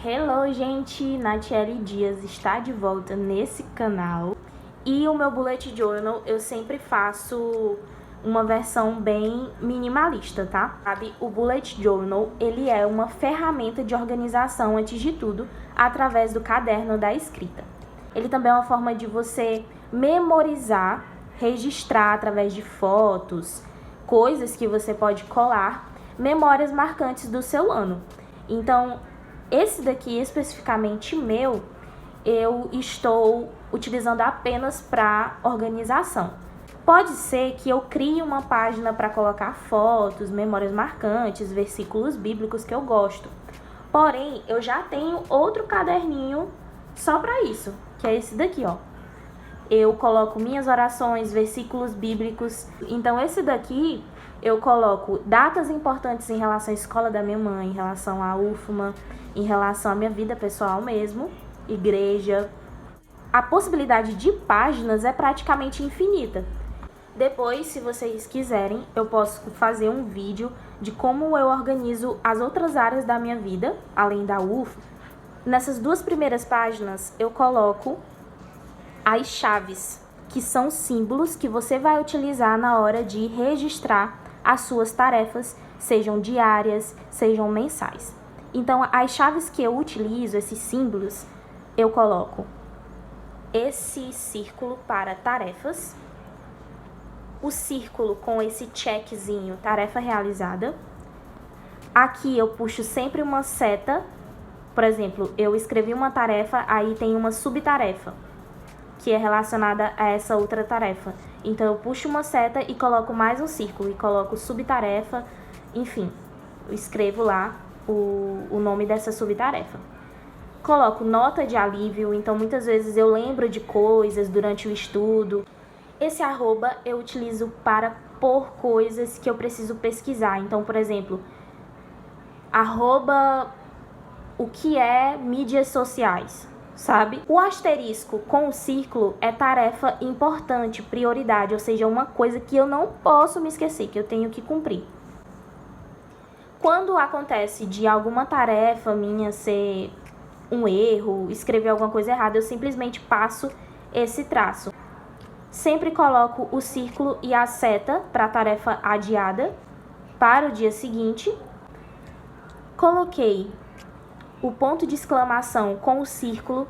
Hello, gente! Natiele Dias está de volta nesse canal. E o meu Bullet Journal eu sempre faço uma versão bem minimalista, tá? Sabe, o Bullet Journal, ele é uma ferramenta de organização, antes de tudo, através do caderno da escrita. Ele também é uma forma de você memorizar, registrar através de fotos, coisas que você pode colar, memórias marcantes do seu ano. Então, esse daqui especificamente meu, eu estou utilizando apenas para organização. Pode ser que eu crie uma página para colocar fotos, memórias marcantes, versículos bíblicos que eu gosto. Porém, eu já tenho outro caderninho só para isso, que é esse daqui, ó. Eu coloco minhas orações, versículos bíblicos. Então, esse daqui eu coloco datas importantes em relação à escola da minha mãe, em relação à UFMA, em relação à minha vida pessoal mesmo, igreja. A possibilidade de páginas é praticamente infinita. Depois, se vocês quiserem, eu posso fazer um vídeo de como eu organizo as outras áreas da minha vida, além da UFMA. Nessas duas primeiras páginas, eu coloco as chaves, que são símbolos que você vai utilizar na hora de registrar as suas tarefas, sejam diárias, sejam mensais. Então, as chaves que eu utilizo, esses símbolos, eu coloco esse círculo para tarefas, o círculo com esse checkzinho, tarefa realizada. Aqui eu puxo sempre uma seta, por exemplo, eu escrevi uma tarefa, aí tem uma subtarefa, que é relacionada a essa outra tarefa. Então, eu puxo uma seta e coloco mais um círculo, e coloco subtarefa, enfim, eu escrevo lá o nome dessa subtarefa. Coloco nota de alívio, então muitas vezes eu lembro de coisas durante o estudo. Esse arroba eu utilizo para pôr coisas que eu preciso pesquisar. Então, por exemplo, arroba o que é mídias sociais, sabe? O asterisco com o círculo é tarefa importante, prioridade, ou seja, uma coisa que eu não posso me esquecer, que eu tenho que cumprir. Quando acontece de alguma tarefa minha ser um erro, escrever alguma coisa errada, eu simplesmente passo esse traço. Sempre coloco o círculo e a seta para a tarefa adiada para o dia seguinte. Coloquei o ponto de exclamação com o círculo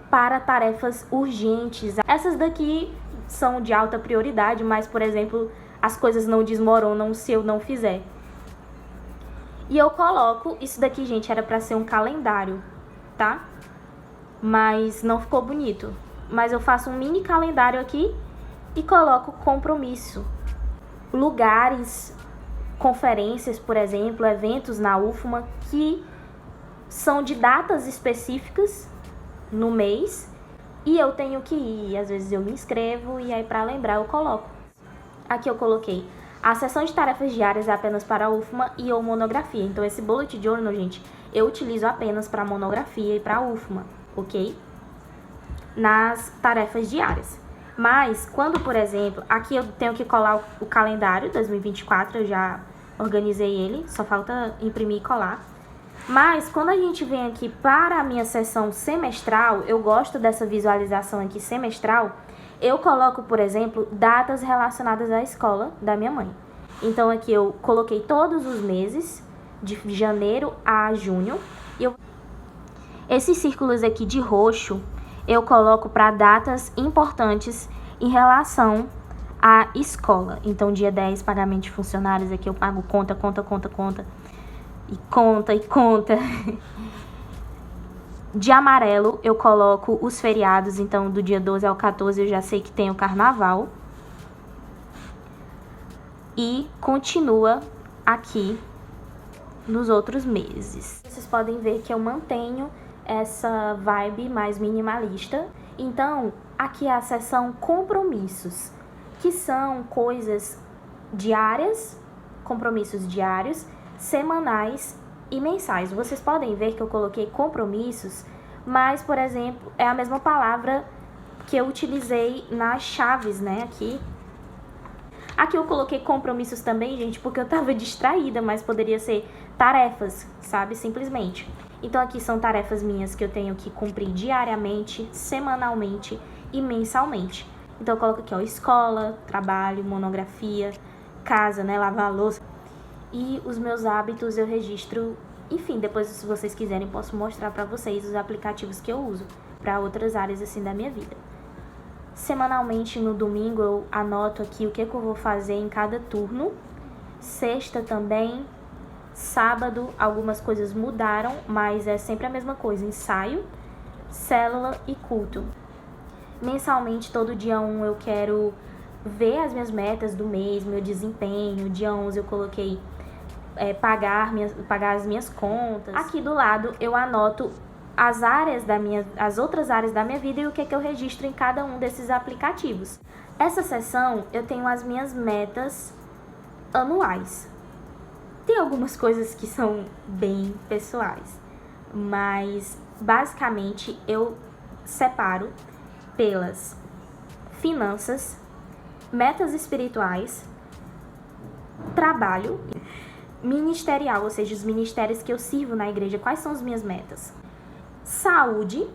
para tarefas urgentes. Essas daqui são de alta prioridade, mas, por exemplo, as coisas não desmoronam se eu não fizer. E eu coloco, isso daqui, gente, era para ser um calendário, tá? Mas não ficou bonito. Mas eu faço um mini calendário aqui e coloco compromisso. Lugares, conferências, por exemplo, eventos na UFMA que são de datas específicas no mês e eu tenho que ir. Às vezes eu me inscrevo e aí para lembrar eu coloco. Aqui eu coloquei a sessão de tarefas diárias é apenas para a UFMA e ou monografia. Então esse Bullet Journal, gente, eu utilizo apenas para monografia e para UFMA, ok? Nas tarefas diárias. Mas quando, por exemplo, aqui eu tenho que colar o calendário 2024, eu já organizei ele, só falta imprimir e colar. Mas quando a gente vem aqui para a minha sessão semestral, eu gosto dessa visualização aqui semestral, eu coloco, por exemplo, datas relacionadas à escola da minha mãe. Então aqui eu coloquei todos os meses, de janeiro a junho. Esses círculos aqui de roxo, eu coloco para datas importantes em relação à escola. Então dia 10, pagamento de funcionários, aqui eu pago conta. E conta. De amarelo eu coloco os feriados, então do dia 12 ao 14 eu já sei que tem o carnaval. E continua aqui nos outros meses. Vocês podem ver que eu mantenho essa vibe mais minimalista. Então, aqui é a seção compromissos, que são coisas diárias, compromissos diários, semanais e mensais. Vocês podem ver que eu coloquei compromissos, mas, por exemplo, é a mesma palavra que eu utilizei nas chaves, né, aqui. Aqui eu coloquei compromissos também, gente, porque eu tava distraída, mas poderia ser tarefas, sabe? Simplesmente. Então aqui são tarefas minhas que eu tenho que cumprir diariamente, semanalmente e mensalmente. Então eu coloco aqui, ó, escola, trabalho, monografia, casa, né, lavar a louça. E os meus hábitos eu registro, enfim, depois se vocês quiserem posso mostrar pra vocês os aplicativos que eu uso para outras áreas assim da minha vida. Semanalmente no domingo eu anoto aqui o que eu vou fazer em cada turno. Sexta também. Sábado algumas coisas mudaram, mas é sempre a mesma coisa, ensaio, célula e culto. Mensalmente, todo dia 1 eu quero ver as minhas metas do mês, meu desempenho. Dia 11 eu coloquei pagar as minhas contas. Aqui do lado eu anoto as outras áreas da minha vida e o que eu registro em cada um desses aplicativos. Essa seção eu tenho as minhas metas anuais. Tem algumas coisas que são bem pessoais, mas basicamente eu separo pelas finanças, metas espirituais, trabalho, ministerial, ou seja, os ministérios que eu sirvo na igreja, quais são as minhas metas? Saúde,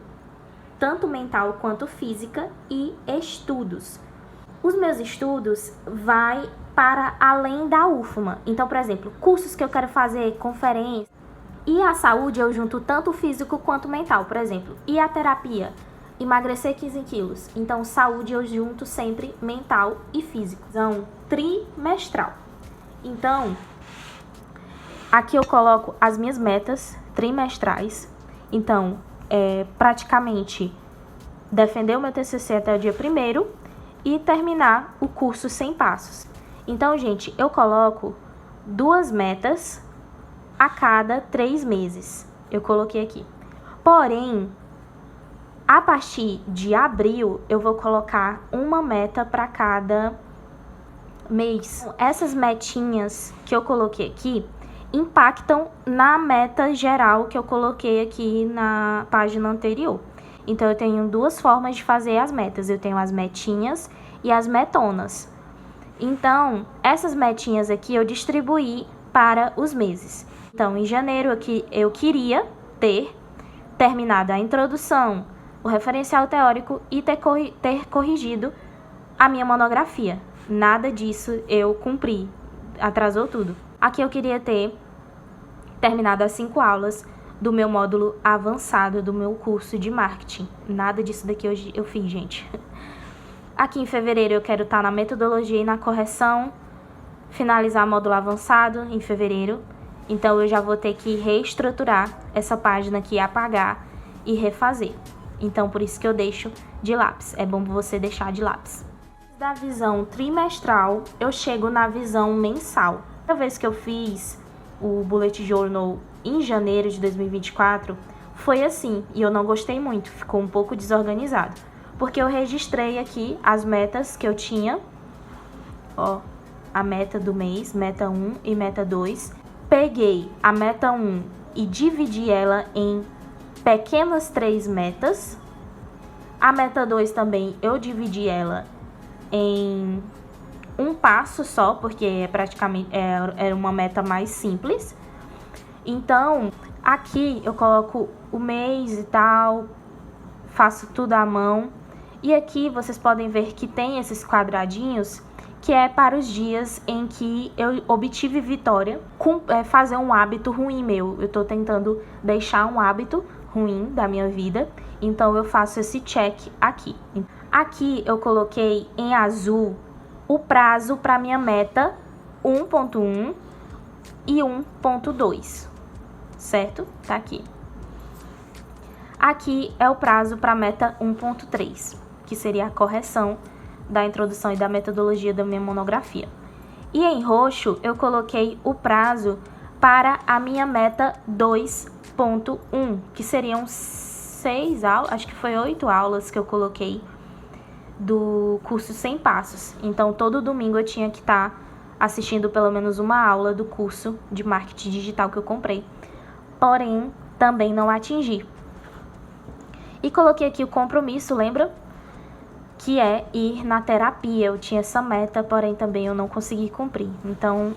tanto mental quanto física, e estudos. Os meus estudos vai para além da UFMA. Então, por exemplo, cursos que eu quero fazer, conferências. E a saúde eu junto tanto físico quanto mental, por exemplo. E a terapia? Emagrecer 15 quilos. Então, saúde eu junto sempre mental e físico. Então, trimestral. Então, aqui eu coloco as minhas metas trimestrais. Então, praticamente defender o meu TCC até o dia 1º e terminar o curso 100 passos. Então, gente, eu coloco 2 metas a cada 3 meses. Eu coloquei aqui. Porém, a partir de abril, eu vou colocar uma meta para cada mês. Essas metinhas que eu coloquei aqui impactam na meta geral que eu coloquei aqui na página anterior. Então, eu tenho 2 formas de fazer as metas. Eu tenho as metinhas e as metonas. Então, essas metinhas aqui eu distribuí para os meses. Então, em janeiro eu queria ter terminado a introdução, o referencial teórico e ter corrigido a minha monografia. Nada disso eu cumpri, atrasou tudo. Aqui eu queria ter terminado as 5 aulas do meu módulo avançado do meu curso de marketing. Nada disso daqui hoje eu fiz, gente. Aqui em fevereiro eu quero estar na metodologia e na correção, finalizar módulo avançado em fevereiro. Então eu já vou ter que reestruturar essa página aqui, apagar e refazer. Então por isso que eu deixo de lápis. É bom você deixar de lápis. Da visão trimestral, eu chego na visão mensal. Toda vez que eu fiz o Bullet Journal em janeiro de 2024, foi assim, e eu não gostei muito, ficou um pouco desorganizado. Porque eu registrei aqui as metas que eu tinha, ó, a meta do mês, meta 1 e meta 2. Peguei a meta 1 e dividi ela em pequenas 3 metas. A meta 2 também eu dividi ela em um passo só, porque praticamente era uma meta mais simples. Então, aqui eu coloco o mês e tal, faço tudo à mão. E aqui vocês podem ver que tem esses quadradinhos, que é para os dias em que eu obtive vitória com fazer um hábito ruim meu. Eu tô tentando deixar um hábito ruim da minha vida, então eu faço esse check aqui. Aqui eu coloquei em azul o prazo para minha meta 1.1 e 1.2, certo? Tá aqui. Aqui é o prazo para a meta 1.3, que seria a correção da introdução e da metodologia da minha monografia. E em roxo eu coloquei o prazo para a minha meta 2.1, que seriam 6 aulas, acho que foi 8 aulas que eu coloquei do curso 100 passos. Então todo domingo eu tinha que estar assistindo pelo menos uma aula do curso de marketing digital que eu comprei. Porém, também não atingi. E coloquei aqui o compromisso, lembra? Que é ir na terapia. Eu tinha essa meta, porém também eu não consegui cumprir. Então,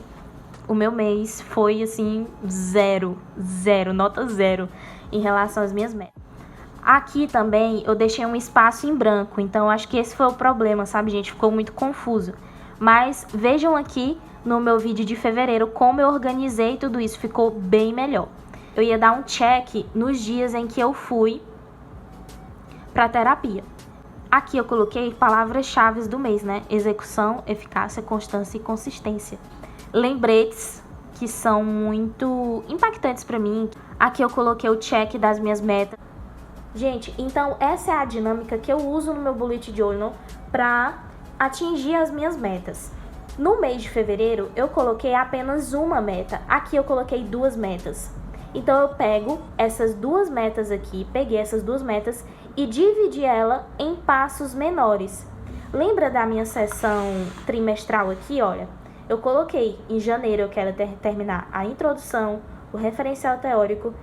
o meu mês foi assim, nota zero em relação às minhas metas. Aqui também eu deixei um espaço em branco, então acho que esse foi o problema, sabe, gente? Ficou muito confuso. Mas vejam aqui no meu vídeo de fevereiro como eu organizei tudo isso, ficou bem melhor. Eu ia dar um check nos dias em que eu fui pra terapia. Aqui eu coloquei palavras-chave do mês, né? Execução, eficácia, constância e consistência. Lembretes que são muito impactantes pra mim. Aqui eu coloquei o check das minhas metas. Gente, então essa é a dinâmica que eu uso no meu bullet journal pra atingir as minhas metas. No mês de fevereiro, eu coloquei apenas uma meta. Aqui eu coloquei 2 metas. Então eu pego essas 2 metas aqui, peguei essas 2 metas e dividi ela em passos menores. Lembra da minha sessão trimestral aqui, olha? Eu coloquei em janeiro eu quero terminar a introdução, o referencial teórico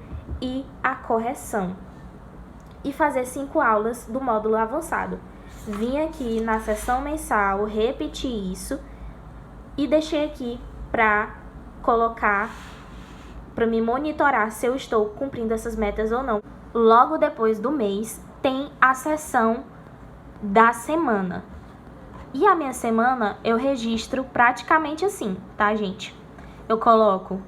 e a correção. E fazer 5 aulas do módulo avançado. Vim aqui na sessão mensal, repetir isso e deixei aqui para colocar, para me monitorar se eu estou cumprindo essas metas ou não. Logo depois do mês tem a sessão da semana. E a minha semana eu registro praticamente assim, tá, gente? Eu coloco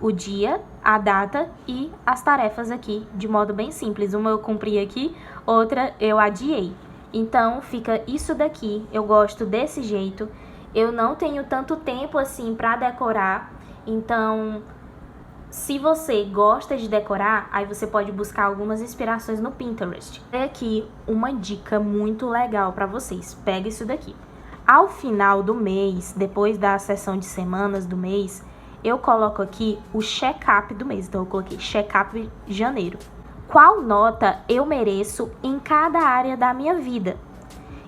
o dia, a data e as tarefas aqui de modo bem simples. Uma eu cumpri aqui, outra eu adiei. Então fica isso daqui, eu gosto desse jeito. Eu não tenho tanto tempo assim pra decorar, então se você gosta de decorar, aí você pode buscar algumas inspirações no Pinterest. Tem aqui uma dica muito legal pra vocês, pega isso daqui. Ao final do mês, depois da sessão de semanas do mês, eu coloco aqui o check-up do mês. Então eu coloquei check-up janeiro. Qual nota eu mereço em cada área da minha vida?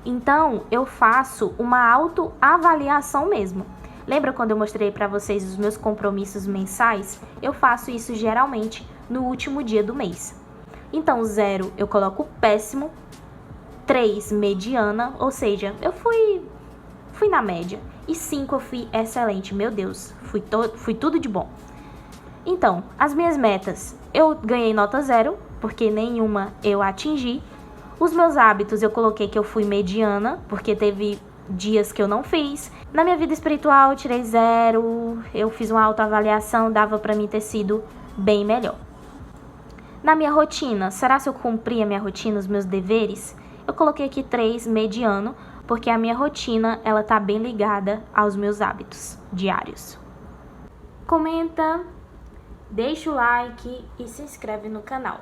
Então eu faço uma autoavaliação mesmo. Lembra quando eu mostrei para vocês os meus compromissos mensais? Eu faço isso geralmente no último dia do mês. Então 0 eu coloco péssimo, 3 mediana, ou seja, eu fui na média. E 5 eu fui excelente, meu Deus, fui tudo de bom. Então, as minhas metas, eu ganhei nota 0, porque nenhuma eu atingi. Os meus hábitos eu coloquei que eu fui mediana, porque teve dias que eu não fiz. Na minha vida espiritual eu tirei 0, eu fiz uma autoavaliação, dava pra mim ter sido bem melhor. Na minha rotina, será se eu cumpri a minha rotina, os meus deveres? Eu coloquei aqui 3, mediano, porque a minha rotina, ela tá bem ligada aos meus hábitos diários. Comenta, deixa o like e se inscreve no canal.